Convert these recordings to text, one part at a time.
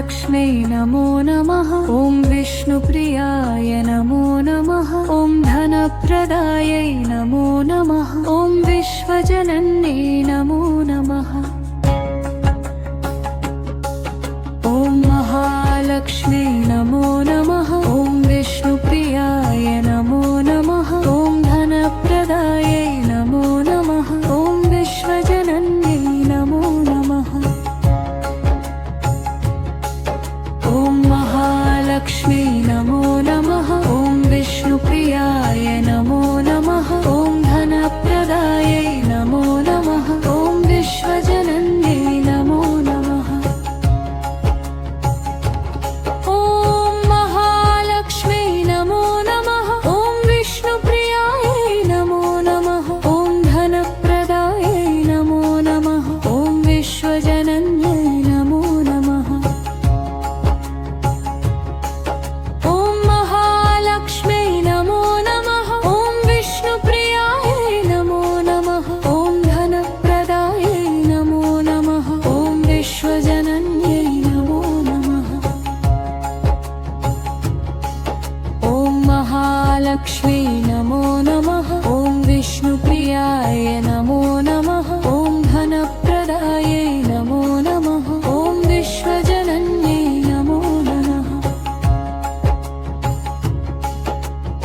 महालक्ष्म्यै नमो नमः। ॐ विष्णुप्रियाय नमो नमः। ॐ धनप्रदायै नमो नमः। ॐ विश्वजनन्यै नमो नमः। ॐ महालक्ष्म्यै नमो नमः। ॐ विष्णुप्रियाय नमो नमः। ॐ धनप्रदायै नमो नमः। ॐ विश्वजनन्यै नमो नमः। ॐ महालक्ष्म्यै नमो नमः। ॐ विष्णुप्रियाय नमो नमः। ॐ धनप्रदायै नमो नमः। ॐ विश्वजनन्यै नमो नमः। ॐ महालक्ष्म्यै नमो नमः। ॐ विष्णुप्रियायै नमो नमः। ॐ धनप्रदायै नमो नमः। ॐ विश्वजनन्यै नमो नमः। ॐ महालक्ष्म्यै नमो नमः। ॐ विष्णुप्रियायै नमो नमः। ॐ धनप्रदायै नमो नमः। ॐ विश्वजनन्यै नमो नमः। ॐ महालक्ष्म्यै नमो नमः। ॐ विष्णुप्रियाय नमो नमः। ॐ धनप्रदायै नमो नमः। ॐ विश्वजनन्यै नमो नमः।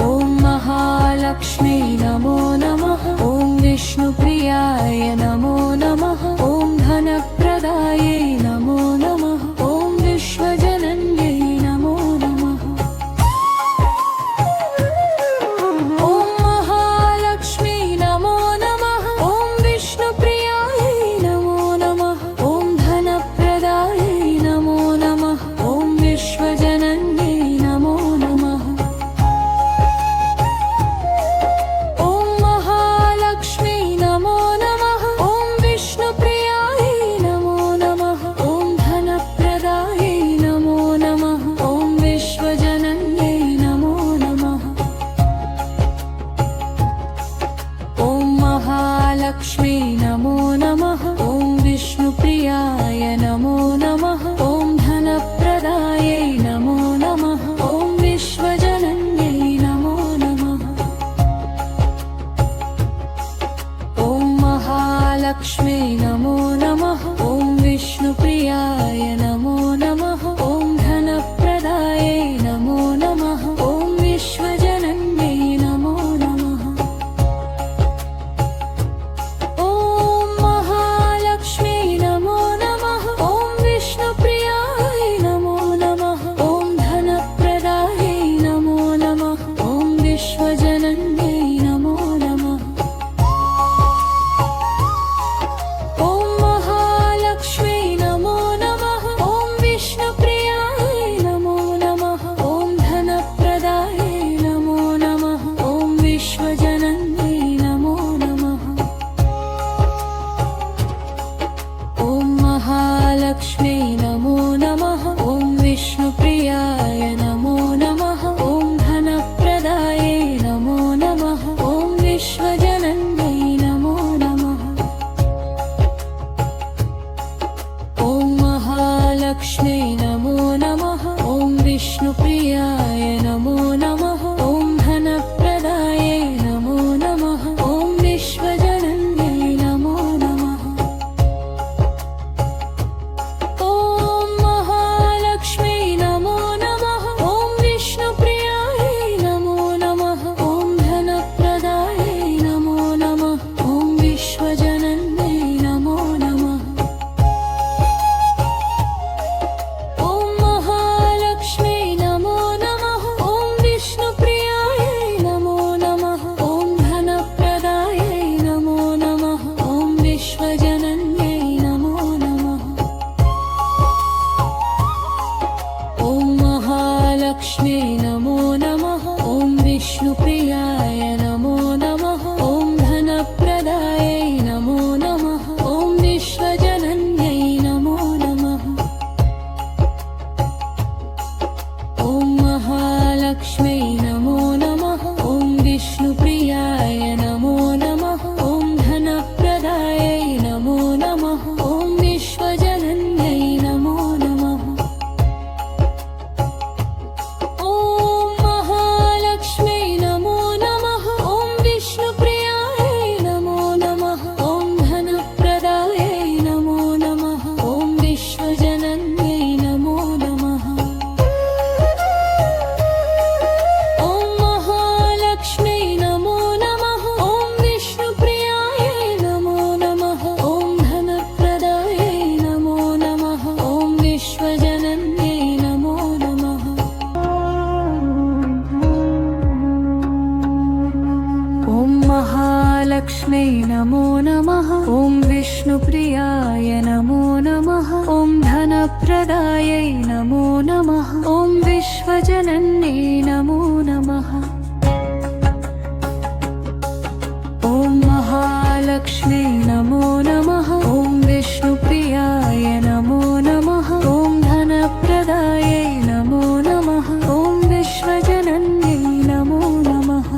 ॐ महालक्ष्म्यै नमो नमः। ॐ विष्णुप्रियाय नमो नमः। ॐ धनप्रदायै नमो नमः। ॐ विश्वजनन्यै नमो नमः। ॐ महालक्ष्म्यै नमो नमः। ॐ विष्णुप्रियायै नमो नमः। ॐ धनप्रदायै नमो नमः। ॐ विश्वजनन्यै नमो नमः। ॐ महालक्ष्म्यै नमो नमः। ॐ विष्णुप्रियायै नमो नमः। ॐ धनप्रदायै नमो नमः। ॐ विश्वजनन्यै नमो नमः। ॐ महालक्ष्म्यै नमो नमः। ॐ विष्णुप्रियाय नमो नमः। ॐ धनप्रदायै नमो नमः। ॐ विश्वजनन्यै नमो नमः। ॐ महालक्ष्म्यै नमो नमः। ॐ विष्णुप्रियाय नमो नमः। ॐ धनप्रदायै नमो नमः। ॐ विश्वजनन्यै नमो नमः। ॐ महालक्ष्म्यै नमो नमः। ॐ विष्णुप्रियाय नमो नमः। ॐ धनप्रदायै नमो नमः। ॐ विश्वजनन्यै नमो नमः। ॐ महालक्ष्म्यै नमो नमः। ॐ विष्णुप्रियाय नमो नमः ॐ धनप्रदायै नमो नमः ॐ विश्वजनन्यै नमो नमः ॐ महालक्ष्मी नमो नमः ॐ विष्णुप्रियाय नमो नमः ॐ धनप्रदायै नमो नमः ॐ विश्वजनन्यै नमो नमः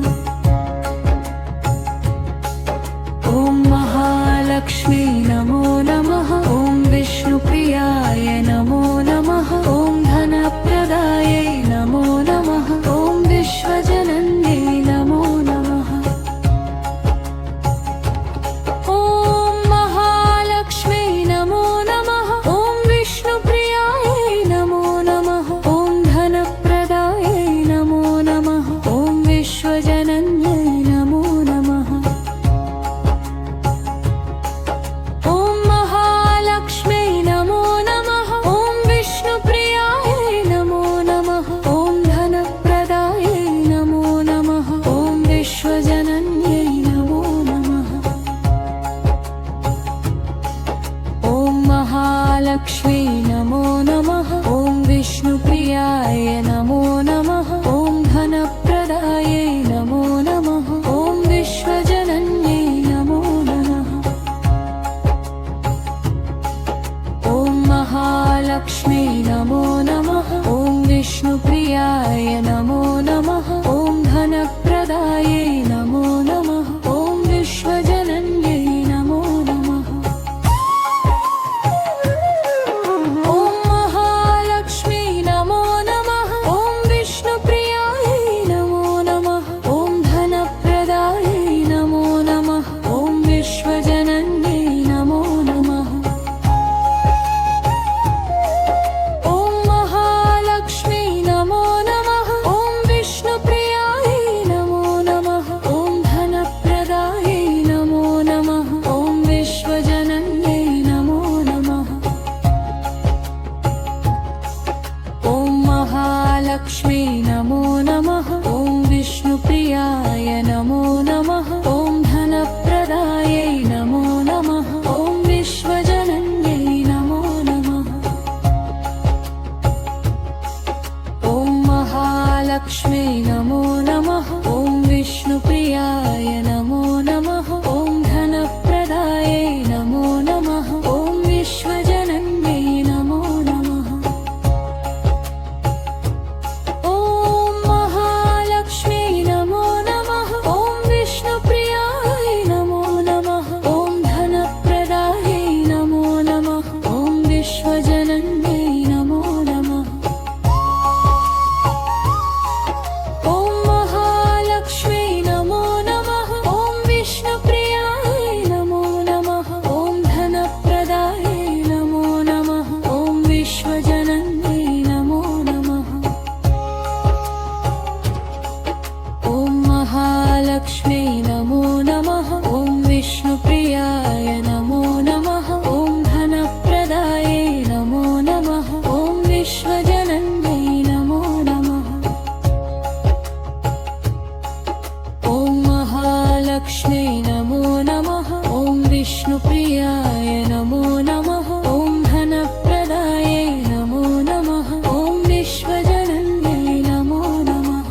ॐ महालक्ष्मी नमो नमः ॐ विष्णुप्रियाय नमो नमः ॐ धनप्रदायै नमो नमः ॐ विश्वजनन्यै नमो नमः ॐ महालक्ष्मी नमो नमः ॐ विष्णुप्रियायै नमो नमः ॐ धनप्रदायै नमो नमः ॐ विश्वजनन्यै नमो नमः ॐ महालक्ष्मी नमो नमः ॐ विष्णुप्रियायै नमो नमः ॐ धनप्रदायै नमो नमः ॐ विश्वजनन्यै नमो नमः ॐ महालक्ष्मी नमो नमः ॐ विष्णुप्रियाय नमो नमः ॐ धनप्रदायै नमो नमः ॐ विश्वजनन्यै नमो नमः ॐ महालक्ष्मी नमो नमः ॐ विष्णुप्रियाय नमो नमः ॐ धनप्रदायै नमो नमः ॐ विश्वजनन्यै नमो नमः ॐ महालक्ष्मी नमो नमः ॐ विष्णुप्रियायै नमो नमः ॐ धनप्रदायै नमो नमः ॐ विश्वजनन्यै नमो नमः ॐ महालक्ष्मी नमो नमः ॐ विष्णुप्रियायै नमो नमः ॐ धनप्रदायै नमो नमः ॐ विश्वजनन्यै नमो नमः ॐ महालक्ष्मी नमो नमः ॐ विष्णुप्रियाय नमो नमः ॐ धनप्रदायै नमो नमः ॐ विश्वजनन्यै नमो नमः ॐ महालक्ष्मी नमो नमः ॐ विष्णुप्रियाय नमो नमः ॐ धनप्रदायै नमो नमः ॐ विश्वजनन्यै नमो नमः ॐ महालक्ष्मी नमो नमः ॐ विष्णुप्रियाय नमो नमः ॐ धनप्रदायै नमो नमः ॐ विश्वजनन्यै नमो नमः ॐ महालक्ष्मी नमो नमः ॐ विष्णुप्रियाय नमो नमः ॐ धनप्रदायै नमो नमः ॐ विश्वजनन्यै नमो नमः ॐ महालक्ष्मी नमो नमः ॐ विष्णुप्रियाय नमो नमः ॐ धनप्रदायै नमो नमः ॐ विश्वजनन्यै नमो नमः ॐ महालक्ष्मी नमो नमः ॐ विष्णुप्रियाय नमो नमः ॐ धनप्रदायै नमो नमः ॐ विश्वजनन्यै नमो नमः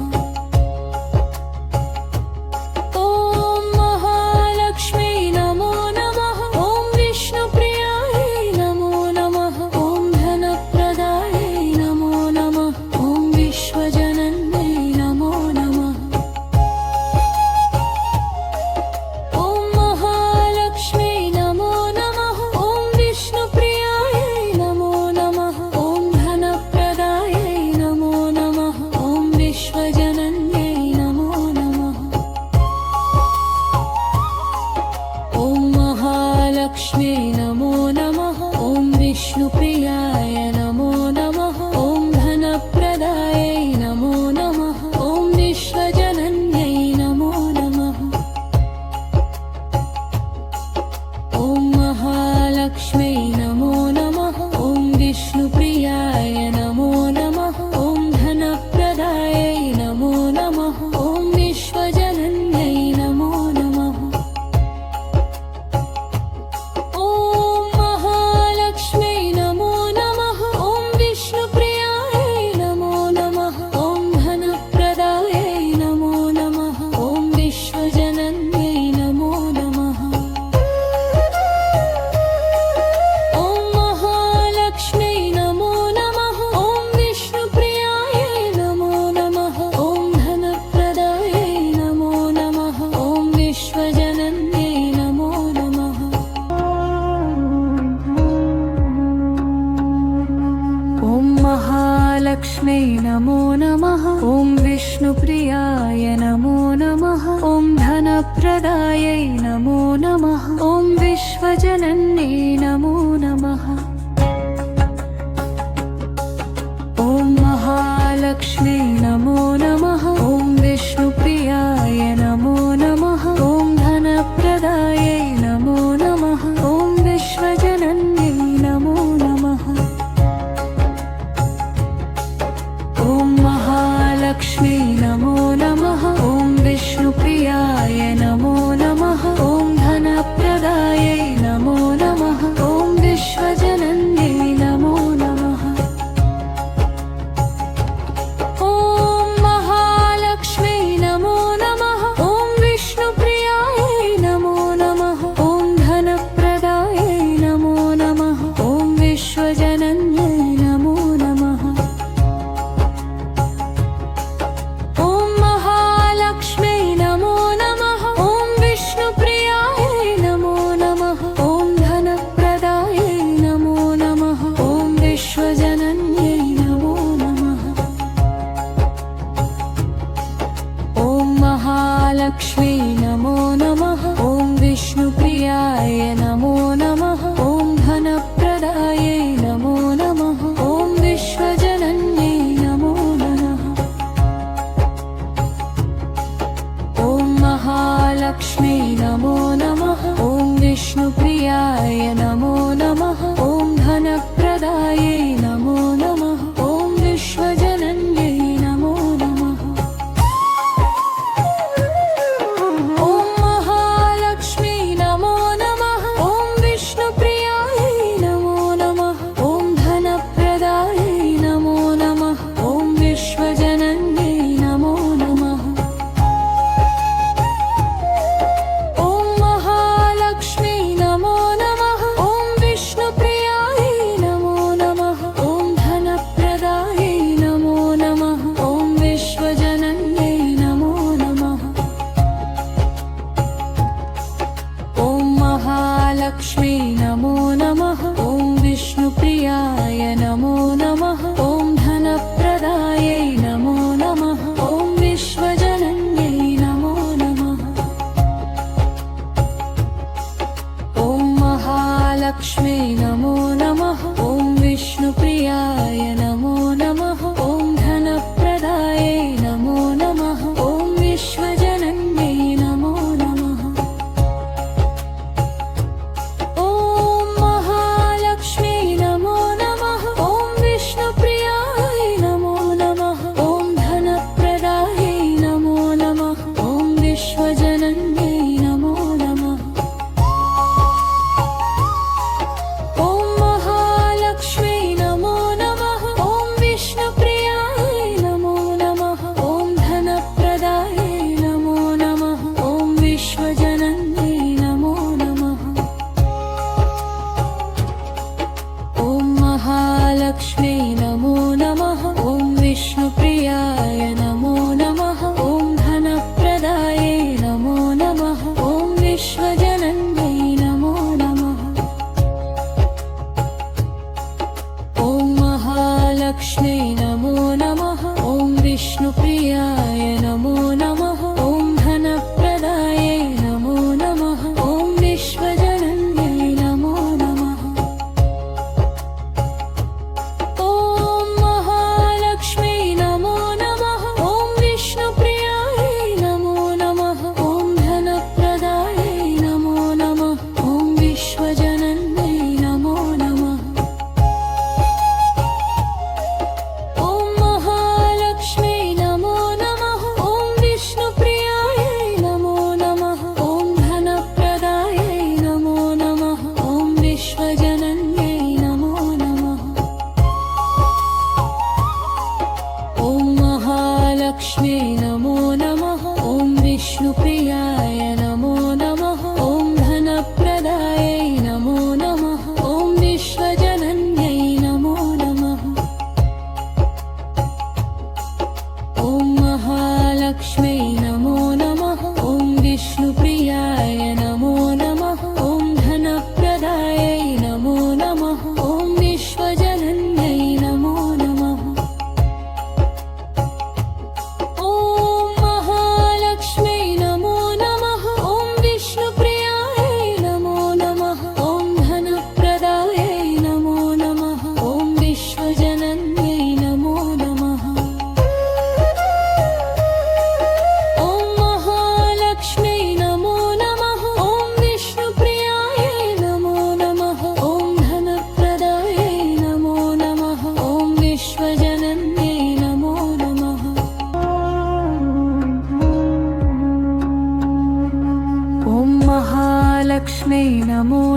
ॐ महालक्ष्मी नमो नमः ॐ विष्णुप्रियाय नमो नमः ॐ धनप्रदायै नमो नमः ॐ विश्वजनन्यै नमो नमः ॐ महालक्ष्मी नमो नमः ॐ विष्णुप्रियाय नमो नमः ॐ धनप्रदायै नमो नमः ॐ विश्वजनन्यै नमो नमः ॐ महालक्ष्मी नमो नमः ॐ विष्णुप्रियाय नमो नमः ॐ धनप्रदायै नमो नमः ॐ विश्वजनन्यै नमो नमः ॐ महालक्ष्मी नमो नमः ॐ विष्णुप्रियाय नमो नमः ॐ धनप्रदायै नमो नमः ॐ विश्वजनन्यै नमो नमः ॐ विश्वजनन्ये नमो नमः। ॐ महालक्ष्मी नमो नमः। ॐ विष्णुप्रियाय नमो नमः। ॐ धनप्रदायै नमो नमः। ॐ विश्वजनन्ये नमो नमः। ॐ महालक्ष्मी नमो नमः। ॐ विष्णुप्रियाय नमो नमः। ॐ धनप्रदायै नमो नमः। ॐ विश्वजनन्ये नमो नमः। ॐ महालक्ष्मी नमो नमः। ॐ विष्णुप्रियायै नमो नमः। ॐ धनप्रदायै नमो नमः। ॐ विश्वजनन्ये नमो नमः। ॐ महालक्ष्मी नमो नमः। ॐ विष्णुप्रियायै नमो नमः। ॐ धनप्रदायै नमो नमः। ॐ विश्वजनन्ये नमो नमः। ॐ महालक्ष्मी नमो नमः। ॐ विष्णुप्रियाय नमो नमः। ॐ धनप्रदायै नमो नमः। ॐ विश्वजनन्ये नमो नमः। ॐ महालक्ष्मी नमो नमः। ॐ विष्णुप्रियाय नमो नमः। ॐ धनप्रदायै नमो नमः। ॐ विश्वजनन्ये नमो नमः। ॐ महालक्ष्मी नमो नमः। ॐ विष्णुप्रियायै नमो नमः। ॐ धनप्रदायै नमो नमः। ॐ विश्वजनन्ये नमो नमः। ॐ महालक्ष्मी नमो नमः। ॐ विष्णुप्रियायै नमो नमः। ॐ धनप्रदायै नमो नमः। ॐ विश्वजनन्ये नमो नमः। ॐ महालक्ष्मी नमो नमः। ॐ विष्णुप्रियाय नमो नमः। ॐ धनप्रदायै नमो नमः। ॐ विश्वजनन्ये नमो नमः। ॐ महालक्ष्मी नमो नमः। ॐ विष्णुप्रियाय नमो नमः। ॐ धनप्रदायै नमो नमः। ॐ विश्वजनन्ये नमो नमः। ॐ महालक्ष्मी नमो नमः। ॐ विष्णुप्रियाय नमो नमः। ॐ धनप्रदायै नमो नमः। ॐ विश्वजनन्ये नमो नमः। ॐ महालक्ष्मी नमो नमः। ॐ विष्णुप्रियाय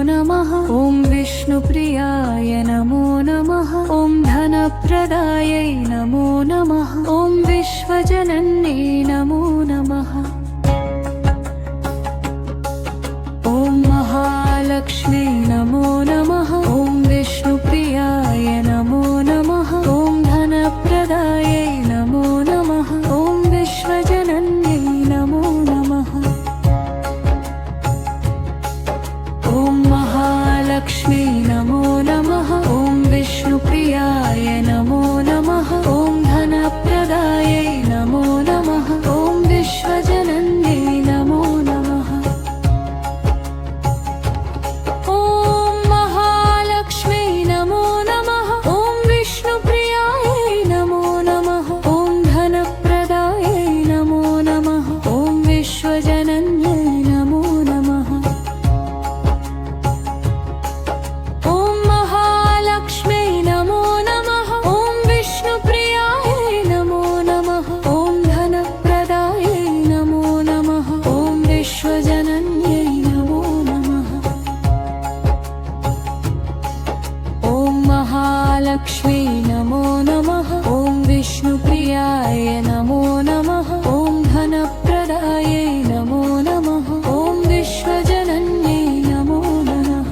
नमः ॐ विष्णुप्रियाय नमो नमः ॐ धनप्रदायै नमो नमः ॐ विश्वजनन्यै नमो नमः ॐ महालक्ष्मी नमो नमः ॐ विष्णुप्रियाय नमो नमः ॐ धनप्रदायै नमो नमः ॐ विश्वजनन्यै नमो नमः ॐ महालक्ष्मी नमो नमः ॐ विष्णुप्रियाय नमो नमः ॐ धनप्रदायै नमो नमः ॐ विश्वजनन्यै नमो नमः ॐ महालक्ष्मी नमो नमः ॐ विष्णुप्रियायै नमो नमः ॐ धनप्रदायै नमो नमः ॐ विश्वजनन्यै नमो नमः ॐ महालक्ष्मी नमो नमः ॐ विष्णुप्रियायै नमो नमः ॐ धनप्रदायै नमो नमः ॐ विश्वजनन्यै नमो नमः ॐ महालक्ष्मी नमो नमः ॐ विष्णुप्रियाय नमो नमः ॐ धनप्रदायै नमो नमः ॐ विश्वजनन्यै नमो नमः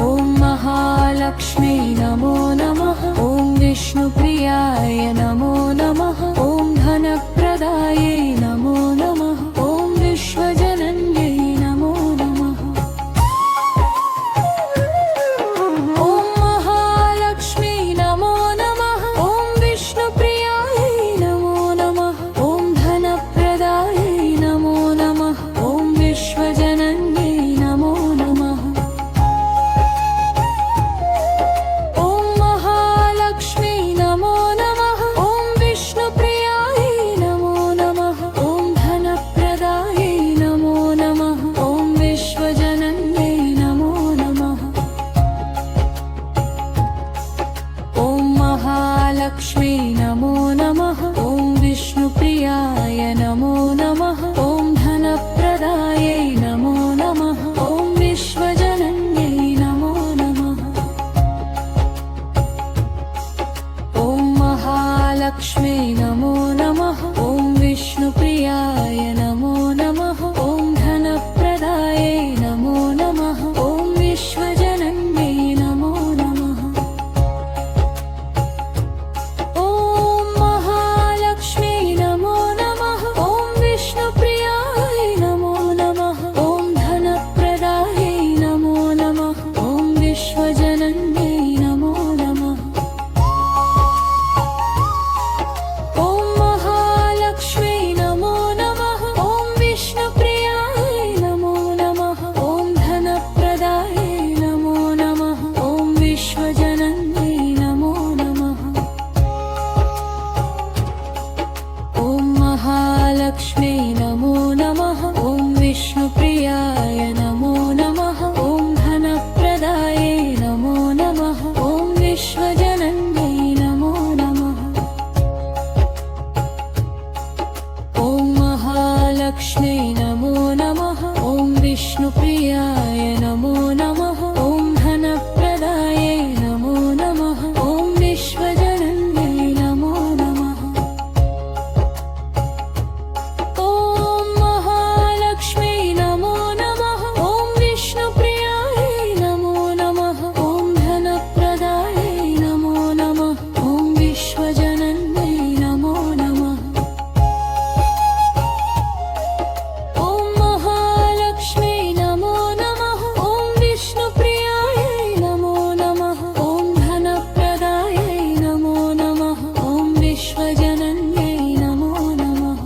ॐ महालक्ष्मी नमो नमः ॐ विष्णुप्रियाय नमो नमः ॐ धनप्रदायै नमो नमः ॐ विश्वजनन्यै नमो नमः ॐ महालक्ष्मी नमो नमः ॐ विष्णुप्रियायै नमो नमः ॐ धनप्रदायै नमो नमः ॐ विश्वजनन्यै नमो नमः ॐ महालक्ष्मी नमो नमः ॐ विष्णुप्रियायै नमो नमः ॐ धनप्रदायै नमो नमः ॐ विश्वजनन्यै नमो नमः ॐ महालक्ष्मी नमो नमः ॐ विष्णुप्रियाय नमो नमः ॐ धनप्रदायै नमो नमः ॐ विश्वजनन्यै नमो नमः ॐ महालक्ष्मी नमो नमः ॐ विष्णुप्रियाय नमो नमः ॐ धनप्रदायै नमो नमः ॐ विश्वजनन्यै नमो नमः ॐ महालक्ष्मी नमो नमः ॐ विष्णुप्रियाय नमो नमः ॐ धनप्रदायै नमो नमः ॐ विश्वजनन्यै नमो नमः ॐ महालक्ष्मी नमो नमः ॐ विष्णुप्रियाय नमो नमः ॐ धनप्रदायै नमो नमः ॐ विश्वजनन्यै नमो नमः ॐ महालक्ष्मी नमो नमः ॐ विष्णुप्रियाय नमो नमः ॐ धनप्रदायै नमो नमः ॐ विश्वजनन्यै नमो नमः ॐ महालक्ष्मी नमो नमः ॐ विष्णुप्रियाय नमो नमः ॐ धनप्रदायै नमो नमः ॐ विश्वजनन्यै नमो नमः ॐ महालक्ष्मी नमो नमः ॐ विष्णुप्रियाय नमो नमः ॐ धनप्रदायै नमो नमः ॐ विश्वजनन्यै नमो नमः ॐ महालक्ष्मी नमो नमः ॐ विष्णुप्रियाय नमो नमः ॐ धनप्रदायै नमो नमः ॐ विश्वजनन्यै नमो नमः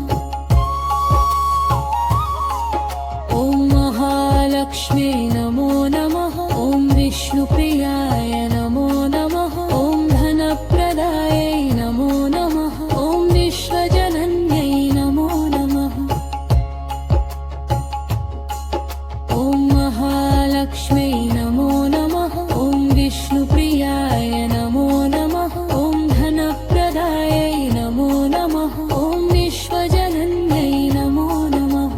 ॐ महालक्ष्मी नमो नमः ॐ विष्णुप्रियाय नमो नमः ॐ धनप्रदायै नमो नमः ॐ विश्वजनन्यै नमो नमः ॐ महालक्ष्मी नमो नमः ॐ विष्णुप्रियाय नमो नमः ॐ धनप्रदायै नमो नमः ॐ विश्वजनन्यै नमो नमः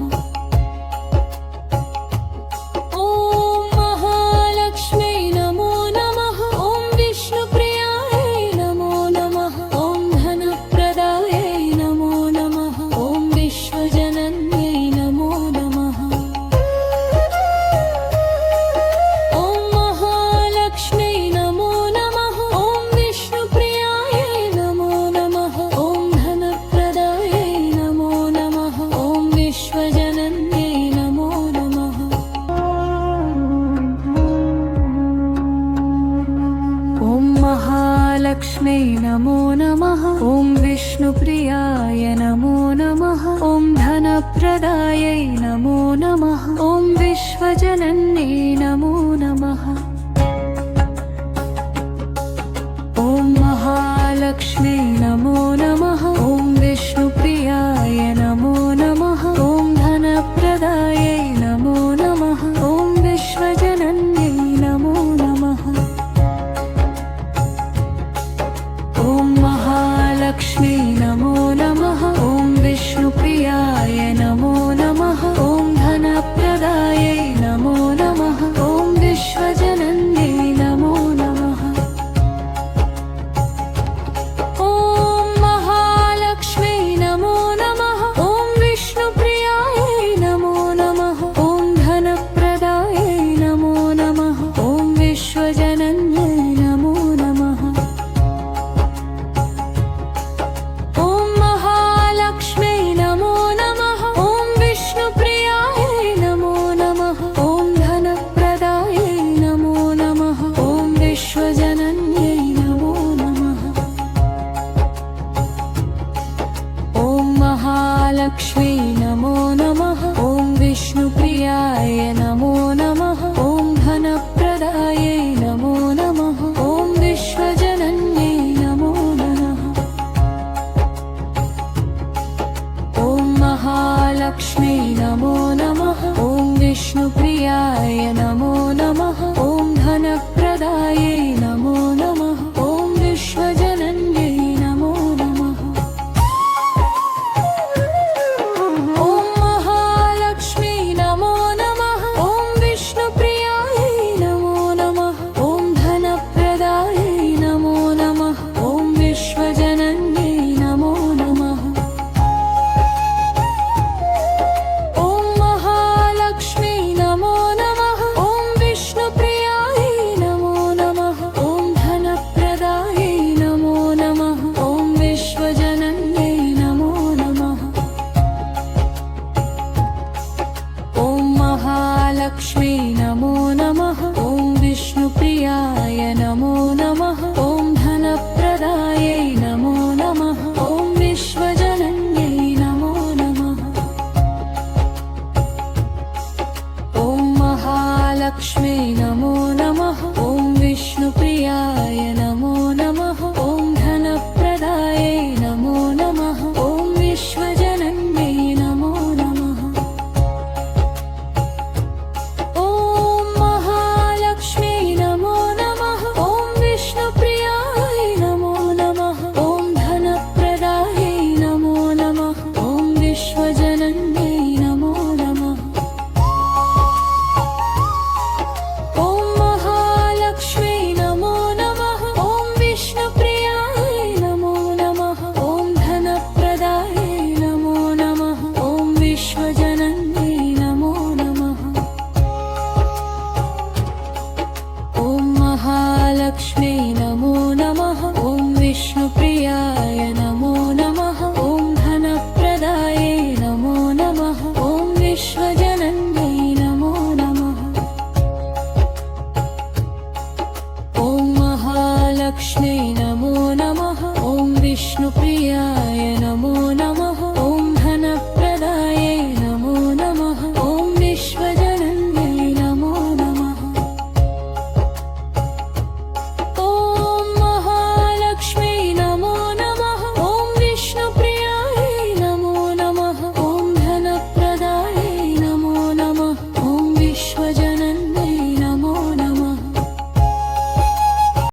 विश्वजनन्ये नमो नमः। ॐ महालक्ष्मी नमो नमः। ॐ विष्णुप्रियाय नमो नमः। ॐ धनप्रदायै नमो नमः। ॐ विश्वजनन्ये नमो नमः। ॐ महालक्ष्मी नमो नमः। ॐ विष्णुप्रियाय नमो नमः। ॐ धनप्रदायै नमो नमः। ॐ विश्वजनन्ये नमो नमः। ॐ महालक्ष्मी नमो नमः। ॐ विष्णुप्रियायै नमो नमः। ॐ धनप्रदायै नमो नमः। ॐ विश्वजनन्ये नमो नमः। ॐ महालक्ष्मी नमो नमः। ॐ विष्णुप्रियायै नमो नमः। ॐ धनप्रदायै नमो नमः। ॐ विश्वजनन्यै नमो नमः। ॐ महालक्ष्मी नमो नमः। ॐ विष्णुप्रियाय नमो नमः। ॐ धनप्रदायै नमो नमः। ॐ विश्वजनन्यै नमो नमः। ॐ महालक्ष्मी नमो नमः। ॐ विष्णुप्रियाय नमो नमः। ॐ धनप्रदायै नमो नमः। ॐ विश्वजनन्यै नमो नमः। ॐ महालक्ष्मी नमो नमः। ॐ विष्णुप्रियायै नमो नमः। ॐ धनप्रदायै नमो नमः। ॐ विश्वजनन्यै नमो नमः। ॐ महालक्ष्मी नमो नमः। ॐ विष्णुप्रियायै नमो नमः। ॐ धनप्रदायै नमो नमः। ॐ विश्वजनन्यै नमो नमः। ॐ महालक्ष्मी नमो नमः। ॐ विष्णुप्रियाय नमो नमः। ॐ धनप्रदायै नमो नमः। ॐ विश्वजनन्यै नमो नमः। ॐ महालक्ष्मी नमो नमः। ॐ विष्णुप्रियाय नमो